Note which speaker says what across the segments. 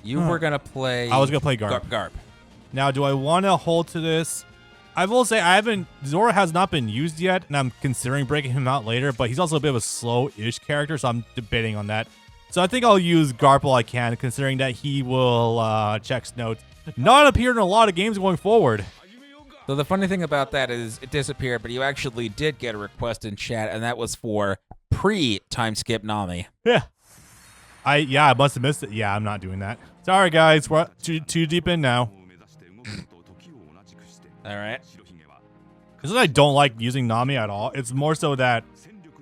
Speaker 1: You were going to play...
Speaker 2: I was going to play Garp.
Speaker 1: Garp.
Speaker 2: Now, do I want to hold to this? I will say Zoro has not been used yet, and I'm considering breaking him out later, but he's also a bit of a slow-ish character, so I'm debating on that. So I think I'll use Garp while I can, considering that he will, checks notes, not appear in a lot of games going forward.
Speaker 1: So the funny thing about that is it disappeared, but you actually did get a request in chat, and that was for pre-time skip Nami.
Speaker 2: Yeah. I must have missed it. Yeah, I'm not doing that. Sorry, guys. We're too deep in now.
Speaker 1: All right.
Speaker 2: It's not that I don't like using Nami at all. It's more so that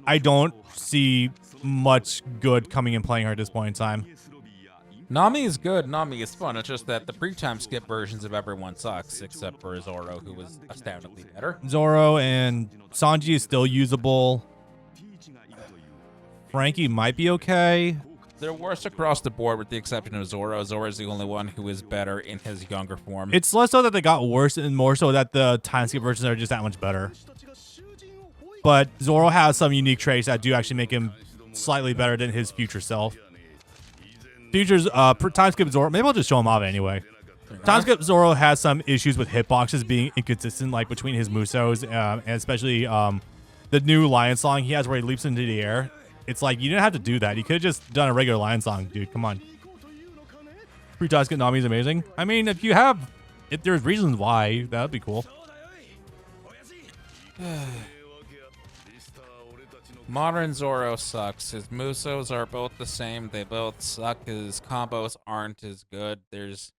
Speaker 2: I don't see much good coming and playing her at this point in time.
Speaker 1: Nami is good. Nami is fun. It's just that the pre-time skip versions of everyone sucks, except for Zoro, who was astoundingly better.
Speaker 2: Zoro and Sanji is still usable. Frankie might be okay.
Speaker 1: They're worse across the board with the exception of Zoro. Zoro is the only one who is better in his younger form.
Speaker 2: It's less so that they got worse and more so that the time skip versions are just that much better. But Zoro has some unique traits that do actually make him slightly better than his future self. Future's time skip Zoro, maybe I'll just show him off anyway. Time skip Zoro has some issues with hitboxes being inconsistent, like between his Musos, and especially the new Lion song he has where he leaps into the air. It's like, you didn't have to do that. You could have just done a regular Lion song, dude. Come on. Free time skip Nami is amazing. I mean, if there's reasons why, that would be cool.
Speaker 1: Modern Zoro sucks. His Musos are both the same. They both suck. His combos aren't as good. There's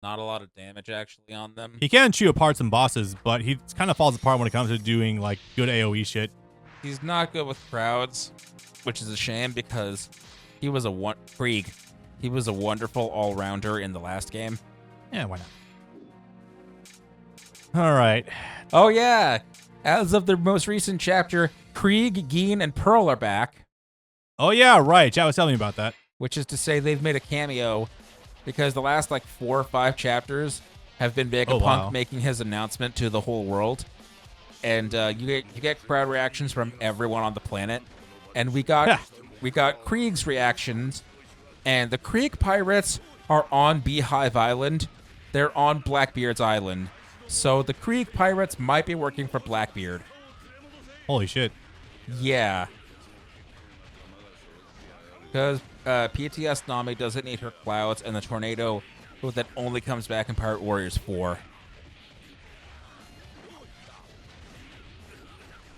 Speaker 1: not a lot of damage actually on them.
Speaker 2: He can chew apart some bosses, but he kind of falls apart when it comes to doing like good AoE shit.
Speaker 1: He's not good with crowds, which is a shame because he was Krieg. He was a wonderful all-rounder in the last game.
Speaker 2: Yeah, why not? All right.
Speaker 1: Oh yeah. As of the most recent chapter, Krieg, Geen, and Pearl are back.
Speaker 2: Oh yeah, right. Chat was telling me about that.
Speaker 1: Which is to say they've made a cameo because the last like 4 or 5 chapters have been Vegapunk making his announcement to the whole world. And you get crowd reactions from everyone on the planet. And we got Krieg's reactions. And the Krieg pirates are on Beehive Island. They're on Blackbeard's Island. So the Krieg pirates might be working for Blackbeard.
Speaker 2: Holy shit.
Speaker 1: Yeah. Because PTS Nami doesn't need her clouds, and the tornado that only comes back in Pirate Warriors 4.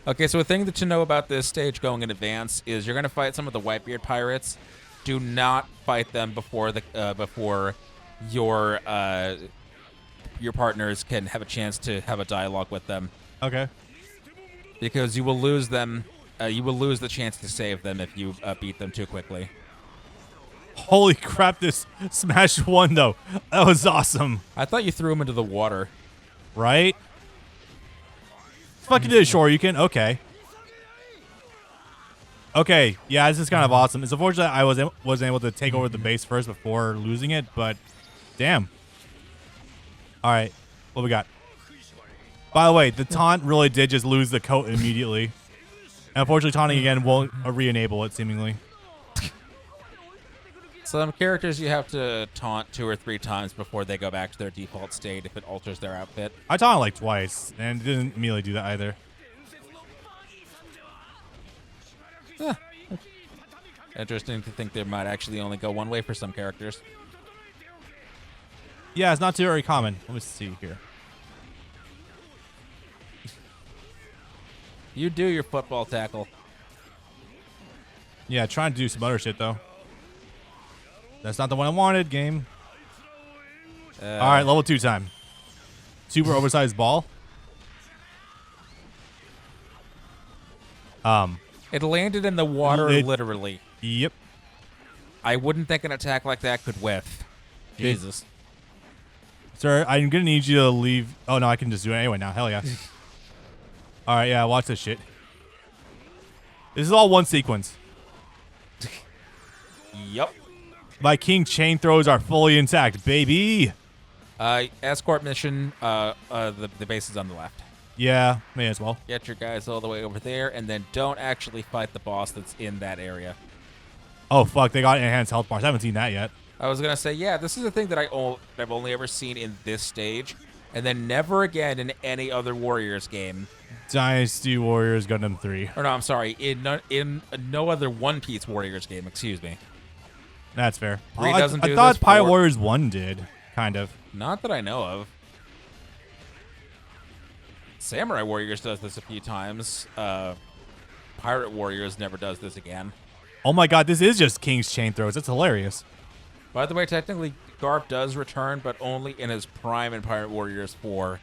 Speaker 1: Okay, so a thing to know about this stage going in advance is you're going to fight some of the Whitebeard pirates. Do not fight them before your partners can have a chance to have a dialogue with them.
Speaker 2: Okay.
Speaker 1: Because you will lose them. You will lose the chance to save them if you beat them too quickly.
Speaker 2: Holy crap, this Smash 1, though. That was awesome.
Speaker 1: I thought you threw him into the water.
Speaker 2: Right? Fucking did a Shoryuken. Okay. Okay. Yeah, this is kind of awesome. It's unfortunate I wasn't able to take over the base first before losing it, but damn. All right. What we got? By the way, the taunt really did just lose the coat immediately. And unfortunately, taunting again won't re-enable it, seemingly.
Speaker 1: Some characters you have to taunt 2 or 3 times before they go back to their default state if it alters their outfit.
Speaker 2: I taunted like twice, and it didn't immediately do that either.
Speaker 1: Interesting to think there might actually only go one way for some characters.
Speaker 2: Yeah, it's not too very common. Let me see here.
Speaker 1: You do your football tackle.
Speaker 2: Yeah, trying to do some other shit, though. That's not the one I wanted, game. All right, level 2 time. Super oversized ball.
Speaker 1: It landed in the water, literally.
Speaker 2: Yep.
Speaker 1: I wouldn't think an attack like that could whiff. Jesus.
Speaker 2: Sir, I'm going to need you to leave. Oh, no, I can just do it anyway now. Hell yeah. All right, yeah, watch this shit. This is all one sequence.
Speaker 1: Yup.
Speaker 2: My king chain throws are fully intact, baby.
Speaker 1: Escort mission, the base is on the left.
Speaker 2: Yeah, may as well.
Speaker 1: Get your guys all the way over there, and then don't actually fight the boss that's in that area.
Speaker 2: Oh, fuck, they got enhanced health bars. I haven't seen that yet.
Speaker 1: I was gonna say, yeah, this is a thing that I've only ever seen in this stage, and then never again in any other Warriors game.
Speaker 2: Dynasty Warriors Gundam 3.
Speaker 1: Or no, I'm sorry, in no other One Piece Warriors game. Excuse me.
Speaker 2: That's fair.
Speaker 1: I
Speaker 2: thought Pirate Warriors 1 did, kind of.
Speaker 1: Not that I know of. Samurai Warriors does this a few times. Pirate Warriors never does this again.
Speaker 2: Oh my god, this is just King's Chain Throws. That's hilarious.
Speaker 1: By the way, technically, Garp does return, but only in his prime in Pirate Warriors 4.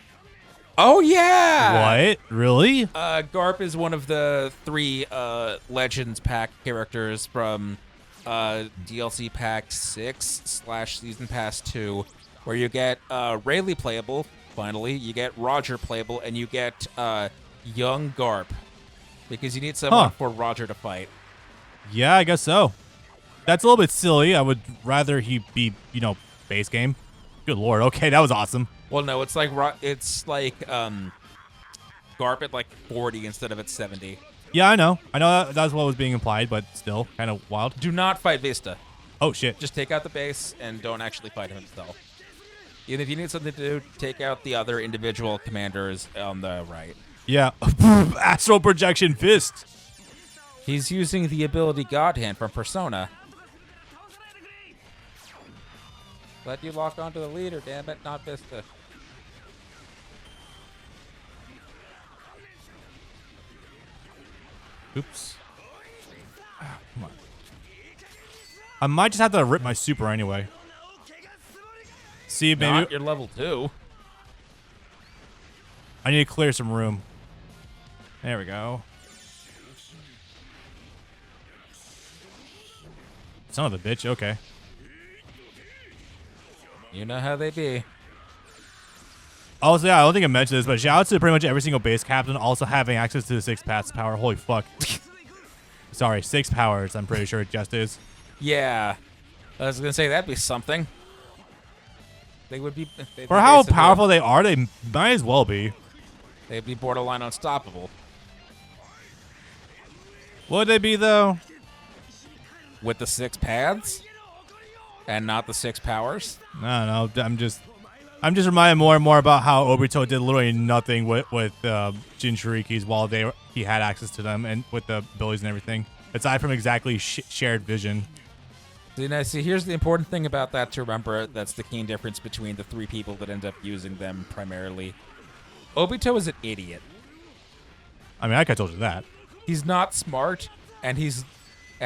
Speaker 1: Oh, yeah!
Speaker 2: What? Really?
Speaker 1: Garp is one of the 3 Legends Pack characters from DLC Pack 6/Season Pass 2, where you get Rayleigh playable, finally, you get Roger playable, and you get young Garp, because you need someone for Roger to fight.
Speaker 2: Yeah, I guess so. That's a little bit silly. I would rather he be, base game. Good lord. Okay, that was awesome.
Speaker 1: Well, no, it's like Garp at like 40 instead of at 70.
Speaker 2: Yeah, I know. That's what was being implied, but still kind of wild.
Speaker 1: Do not fight Vista.
Speaker 2: Oh, shit.
Speaker 1: Just take out the base and don't actually fight him himself. Even if you need something to do, take out the other individual commanders on the right.
Speaker 2: Yeah. Astral Projection Fist.
Speaker 1: He's using the ability God Hand from Persona. Let you lock onto the leader, damn it, not Vista.
Speaker 2: Oops. Come on. I might just have to rip my super anyway. See, maybe
Speaker 1: Not your level 2.
Speaker 2: I need to clear some room. There we go. Son of a bitch. Okay.
Speaker 1: You know how they be.
Speaker 2: Also, yeah, I don't think I mentioned this, but shout out to pretty much every single base captain also having access to the 6 paths power. Holy fuck. Sorry, 6 powers, I'm pretty sure it just is.
Speaker 1: Yeah. I was going to say, that'd be something. They would be...
Speaker 2: For how powerful they are, they might as well be.
Speaker 1: They'd be borderline unstoppable.
Speaker 2: Would they be, though?
Speaker 1: With the 6 paths? And not the 6 powers?
Speaker 2: I don't know. I'm just reminded more and more about how Obito did literally nothing with Jinchurikis while he had access to them and with the abilities and everything, aside from exactly shared vision.
Speaker 1: See, here's the important thing about that to remember. That's the key difference between the 3 people that end up using them primarily. Obito is an idiot.
Speaker 2: I mean, I could have told you that.
Speaker 1: He's not smart, and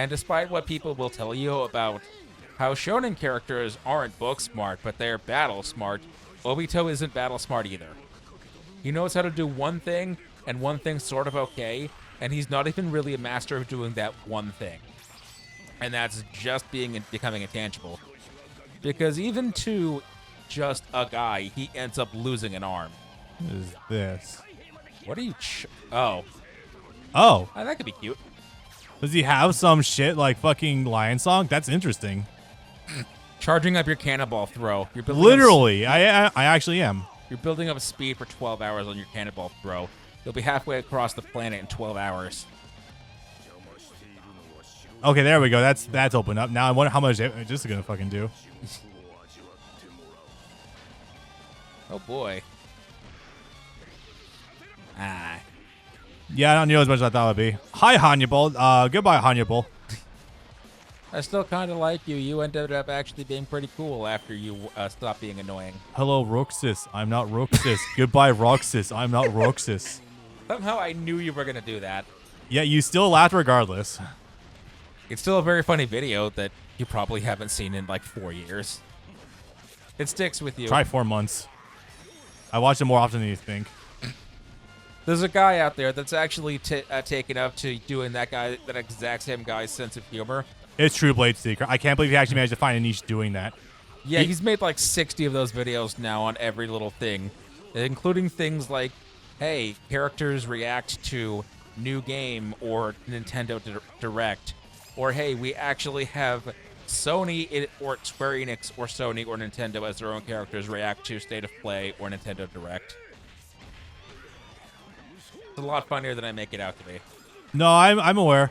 Speaker 1: despite what people will tell you about how shonen characters aren't book smart, but they're battle smart, Obito isn't battle smart either. He knows how to do one thing, and one thing sort of okay, and he's not even really a master of doing that one thing. And that's just becoming intangible. Because even to just a guy, he ends up losing an arm.
Speaker 2: What is this?
Speaker 1: What are you Oh.
Speaker 2: Oh.
Speaker 1: That could be cute.
Speaker 2: Does he have some shit like fucking Lion Song? That's interesting.
Speaker 1: Charging up your cannonball throw. You're
Speaker 2: literally, I actually am.
Speaker 1: You're building up speed for 12 hours on your cannonball throw. You'll be halfway across the planet in 12 hours.
Speaker 2: Okay, there we go. That's open up. Now I wonder how much this is gonna fucking do.
Speaker 1: Oh boy. Ah.
Speaker 2: Yeah, I don't know as much as I thought it would be. Hi, Hannibal. Goodbye, Hannibal.
Speaker 1: I still kind of like you. You ended up actually being pretty cool after you stopped being annoying.
Speaker 2: Hello, Roxas. I'm not Roxas. Goodbye, Roxas. I'm not Roxas.
Speaker 1: Somehow I knew you were going to do that.
Speaker 2: Yeah, you still laughed regardless.
Speaker 1: It's still a very funny video that you probably haven't seen in like 4 years. It sticks with you.
Speaker 2: Try 4 months. I watch it more often than you think.
Speaker 1: There's a guy out there that's actually taken up to doing that exact same guy's sense of humor.
Speaker 2: It's True Blade Seeker. I can't believe he actually managed to find a niche doing that.
Speaker 1: Yeah, he's made like 60 of those videos now on every little thing, including things like, hey, characters react to new game or Nintendo Direct, or hey, we actually have Sony or Square Enix or Sony or Nintendo as their own characters react to State of Play or Nintendo Direct. It's a lot funnier than I make it out to be.
Speaker 2: No, I'm aware.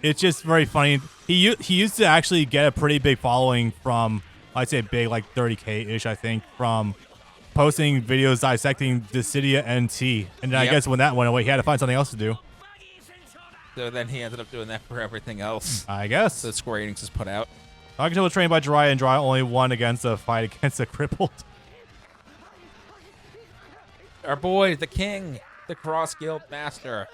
Speaker 2: It's just very funny. He used to actually get a pretty big following from, I'd say big, like 30K-ish, I think, from posting videos dissecting Dissidia NT. And then I guess when that went away, he had to find something else to do.
Speaker 1: So then he ended up doing that for everything else.
Speaker 2: I guess.
Speaker 1: That Square Enix has put out.
Speaker 2: Nagato was trained by Jiraiya, and Jiraiya only won against a fight against a crippled.
Speaker 1: Our boy, the king, the Cross Guild Master.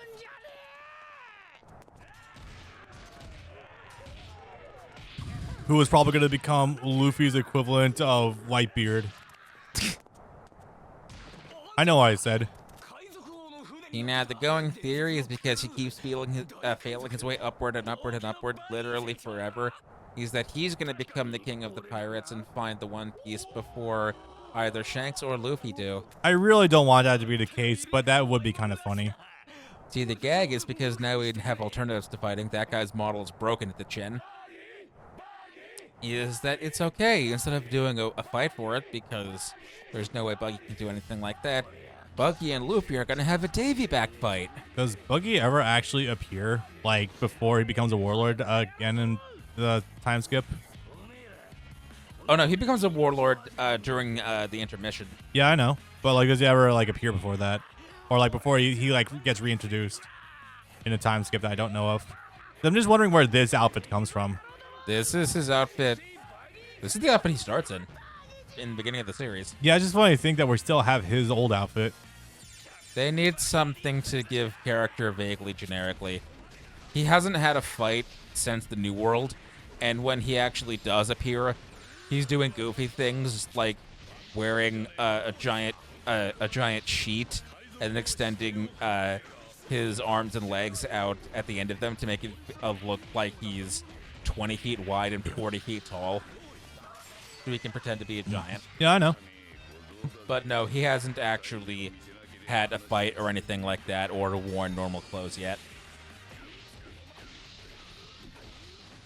Speaker 2: Who was probably going to become Luffy's equivalent of Whitebeard. I know what I said.
Speaker 1: You know, the going theory is because he keeps failing his way upward and upward and upward, literally forever, is that he's going to become the king of the pirates and find the One Piece before either Shanks or Luffy do.
Speaker 2: I really don't want that to be the case, but that would be kind of funny.
Speaker 1: See, the gag is because now we have alternatives to fighting. That guy's model is broken at the chin. Is that it's okay instead of doing a fight for it, because there's no way Buggy can do anything like that. Buggy and Luffy are going to have a Davy back fight.
Speaker 2: Does Buggy ever actually appear, like, before he becomes a warlord again in the time skip?
Speaker 1: Oh, no, he becomes a warlord during the intermission.
Speaker 2: Yeah, I know. But, like, does he ever, like, appear before that? Or, like, before he like, gets reintroduced in a time skip that I don't know of? I'm just wondering where this outfit comes from.
Speaker 1: This is his outfit. This is the outfit he starts in the beginning of the series.
Speaker 2: Yeah, I just want to think that we still have his old outfit.
Speaker 1: They need something to give character vaguely generically. He hasn't had a fight since the New World, and when he actually does appear, he's doing goofy things like wearing a giant sheet and extending his arms and legs out at the end of them to make it look like he's 20 feet wide and 40 feet tall. So he can pretend to be a giant.
Speaker 2: Yeah, I know.
Speaker 1: But no, he hasn't actually had a fight or anything like that or worn normal clothes yet.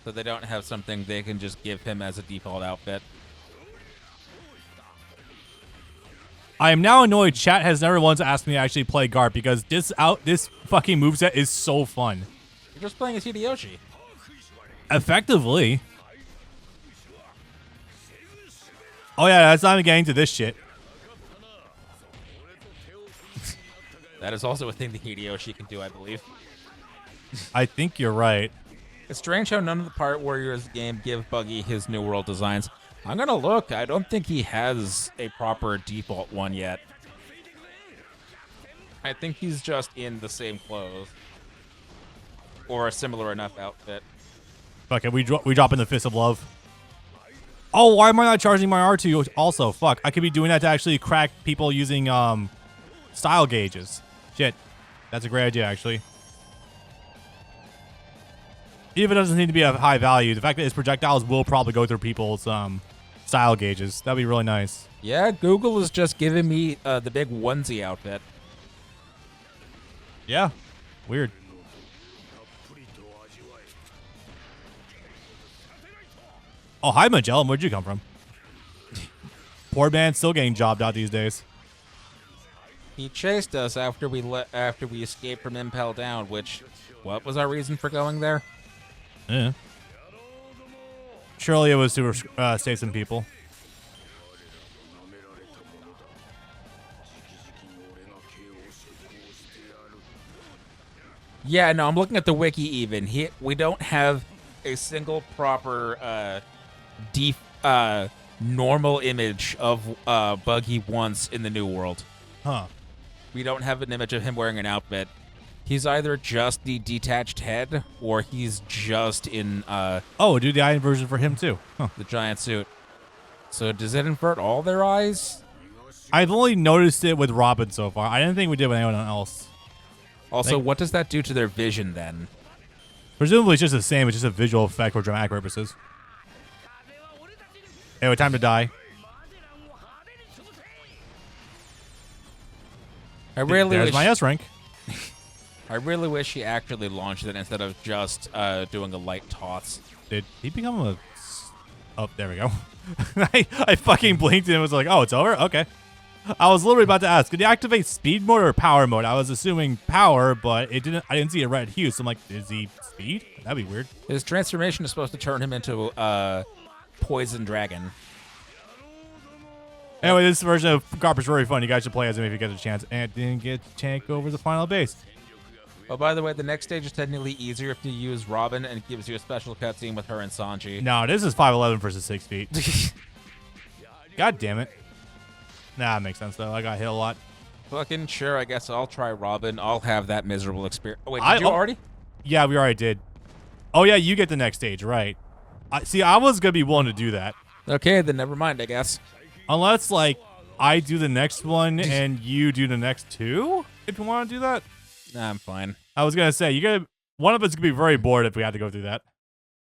Speaker 1: So they don't have something they can just give him as a default outfit.
Speaker 2: I am now annoyed chat has never once asked me to actually play Garp because this fucking moveset is so fun.
Speaker 1: You're just playing as Hideyoshi.
Speaker 2: Effectively. Oh yeah, that's not even getting to this shit.
Speaker 1: That is also a thing that Hideyoshi can do, I believe.
Speaker 2: I think you're right.
Speaker 1: It's strange how none of the Pirate Warriors game give Buggy his New World designs. I'm gonna look. I don't think he has a proper default one yet. I think he's just in the same clothes. Or a similar enough outfit.
Speaker 2: Okay, we drop in the Fist of Love. Oh, why am I not charging my R2 also? Fuck, I could be doing that to actually crack people using style gauges. Shit, that's a great idea, actually. Even if it doesn't need to be of high value, the fact that his projectiles will probably go through people's style gauges. That'd be really nice.
Speaker 1: Yeah, Google is just giving me the big onesie outfit.
Speaker 2: Yeah, weird. Oh, hi, Magellan. Where'd you come from? Poor man still getting jobbed out these days.
Speaker 1: He chased us after we escaped from Impel Down, which, what was our reason for going there?
Speaker 2: Yeah. Surely it was to save some people.
Speaker 1: Yeah, no, I'm looking at the wiki even. We don't have a single proper normal image of Buggy once in the New World.
Speaker 2: Huh.
Speaker 1: We don't have an image of him wearing an outfit. He's either just the detached head, or he's just in
Speaker 2: oh, do the eye inversion for him too. Huh.
Speaker 1: the giant suit. So does it invert all their eyes?
Speaker 2: I've only noticed it with Robin so far. I didn't think we did with anyone else.
Speaker 1: Also, what does that do to their vision then?
Speaker 2: Presumably it's just the same. It's just a visual effect for dramatic purposes. Anyway, time to die. There's my S rank.
Speaker 1: I really wish he actually launched it instead of just doing a light toss.
Speaker 2: Did he become a... Oh, there we go. I fucking blinked and was like, oh, it's over? Okay. I was literally about to ask, did he activate speed mode or power mode? I was assuming power, but it didn't. I didn't see a red hue, so I'm like, is he speed? That'd be weird.
Speaker 1: His transformation is supposed to turn him into a poison dragon.
Speaker 2: Anyway, this version of Garp is really fun. You guys should play as him if you get a chance. And didn't get to tank over the final base.
Speaker 1: Oh, by the way, the next stage is technically easier if you use Robin, and it gives you a special cutscene with her and Sanji.
Speaker 2: No, this is 5'11" versus 6 feet. God damn it. Nah, it makes sense, though. I got hit a lot.
Speaker 1: Fucking sure, I guess I'll try Robin. I'll have that miserable experience. Oh, wait, did you already?
Speaker 2: Yeah, we already did. Oh, yeah, you get the next stage, right. See, I was going to be willing to do that.
Speaker 1: Okay, then never mind, I guess.
Speaker 2: Unless, like, I do the next one and you do the next two, if you want to do that.
Speaker 1: Nah, I'm fine.
Speaker 2: I was gonna say one of us could be very bored if we had to go through that.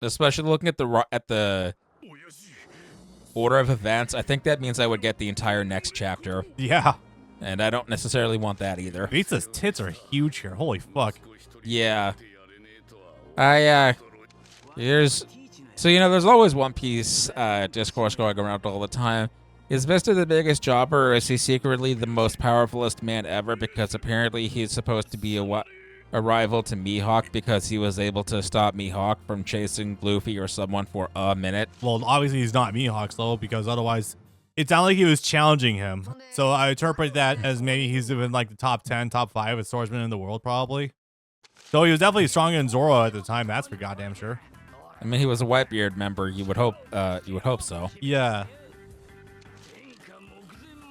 Speaker 1: Especially looking at the order of events, I think that means I would get the entire next chapter.
Speaker 2: Yeah.
Speaker 1: And I don't necessarily want that either.
Speaker 2: Visa's tits are huge here. Holy fuck.
Speaker 1: Yeah. There's always One Piece discourse going around all the time. Is Vista the biggest jobber, or is he secretly the most powerfulest man ever? Because apparently he's supposed to be a rival to Mihawk because he was able to stop Mihawk from chasing Luffy or someone for a minute.
Speaker 2: Well, obviously he's not Mihawk, though, because otherwise it sounded like he was challenging him. So I interpret that as maybe he's in like the top 10, top 5 of swordsmen in the world, probably. So he was definitely stronger than Zoro at the time. That's for goddamn sure.
Speaker 1: I mean, he was a Whitebeard member. You would hope so.
Speaker 2: Yeah.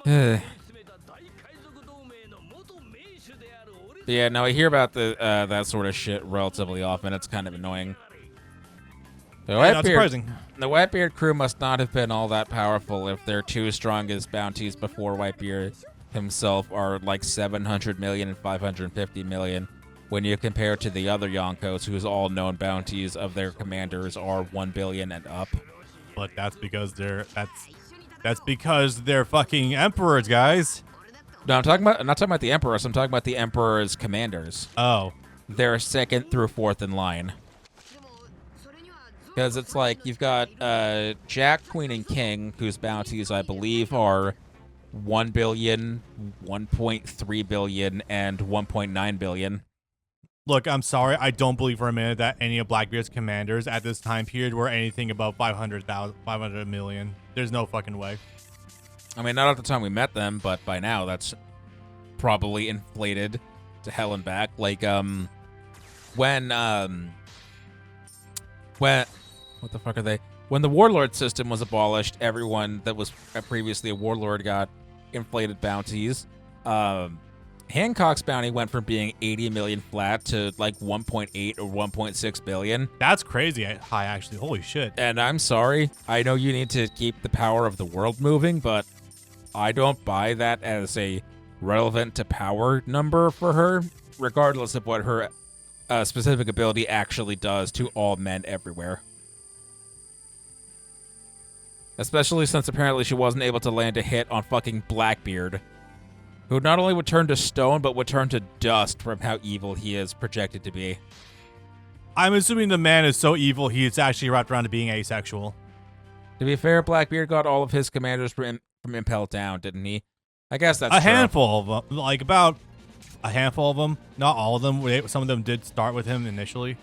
Speaker 1: Yeah, no, I hear about that sort of shit relatively often. It's kind of annoying.
Speaker 2: Not surprising.
Speaker 1: The Whitebeard crew must not have been all that powerful if their two strongest bounties before Whitebeard himself are like 700 million and 550 million. When you compare to the other Yonkos, whose all known bounties of their commanders are 1 billion and up.
Speaker 2: But that's because they're fucking emperors, guys.
Speaker 1: No, I'm not talking about the emperors. I'm talking about the emperor's commanders.
Speaker 2: Oh,
Speaker 1: They're second through fourth in line. Because it's like you've got Jack, Queen, and King, whose bounties I believe are 1 billion, 1.3 billion, and 1.9 billion.
Speaker 2: look, I'm sorry. I don't believe for a minute that any of Blackbeard's commanders at this time period were anything above 500 million. There's no fucking way.
Speaker 1: I mean, not at the time we met them, but by now that's probably inflated to hell and back. Like, when what the fuck are they? When the warlord system was abolished, everyone that was previously a warlord got inflated bounties. Hancock's bounty went from being 80 million flat to like 1.8 or 1.6 billion.
Speaker 2: That's crazy high, actually. Holy shit.
Speaker 1: And I'm sorry, I know you need to keep the power of the world moving, but I don't buy that as a relevant to power number for her, regardless of what her specific ability actually does to all men everywhere. Especially since apparently she wasn't able to land a hit on fucking Blackbeard, who not only would turn to stone, but would turn to dust from how evil he is projected to be.
Speaker 2: I'm assuming the man is so evil he's actually wrapped around to being asexual.
Speaker 1: To be fair, Blackbeard got all of his commanders from Impel down, didn't he? I guess that's
Speaker 2: a
Speaker 1: true.
Speaker 2: handful of them, like about a handful of them. Not all of them. Some of them did start with him initially.